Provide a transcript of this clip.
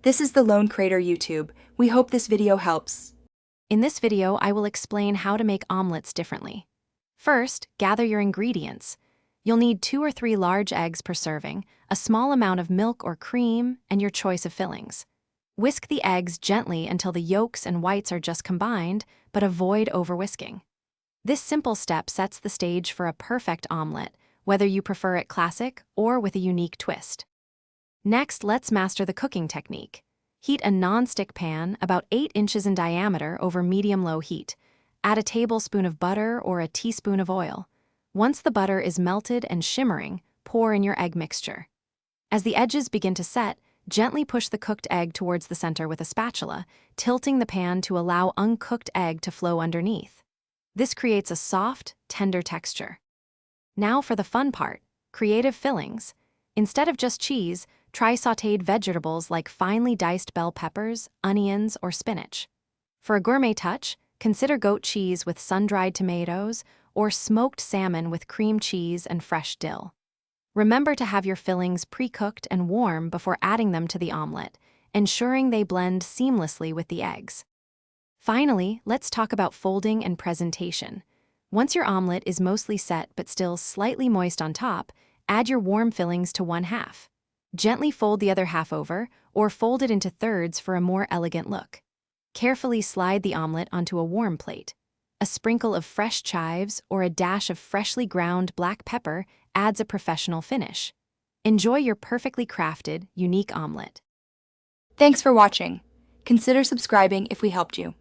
This is the Lone Crater YouTube. We hope this video helps. In this video, I will explain how to make omelets differently. First, gather your ingredients. You'll need 2 or 3 large eggs per serving, a small amount of milk or cream, and your choice of fillings. Whisk the eggs gently until the yolks and whites are just combined, but avoid over-whisking. This simple step sets the stage for a perfect omelet, whether you prefer it classic or with a unique twist. Next, let's master the cooking technique. Heat a non-stick pan about 8 inches in diameter over medium-low heat. Add a tablespoon of butter or a teaspoon of oil. Once the butter is melted and shimmering, pour in your egg mixture. As the edges begin to set, gently push the cooked egg towards the center with a spatula, tilting the pan to allow uncooked egg to flow underneath. This creates a soft, tender texture. Now for the fun part, creative fillings. Instead of just cheese, try sautéed vegetables like finely diced bell peppers, onions, or spinach. For a gourmet touch, consider goat cheese with sun-dried tomatoes or smoked salmon with cream cheese and fresh dill. Remember to have your fillings pre-cooked and warm before adding them to the omelet, ensuring they blend seamlessly with the eggs. Finally, let's talk about folding and presentation. Once your omelet is mostly set but still slightly moist on top, add your warm fillings to one half. Gently fold the other half over, or fold it into thirds for a more elegant look. Carefully slide the omelet onto a warm plate. A sprinkle of fresh chives or a dash of freshly ground black pepper adds a professional finish. Enjoy your perfectly crafted, unique omelet. Thanks for watching. Consider subscribing if we helped you.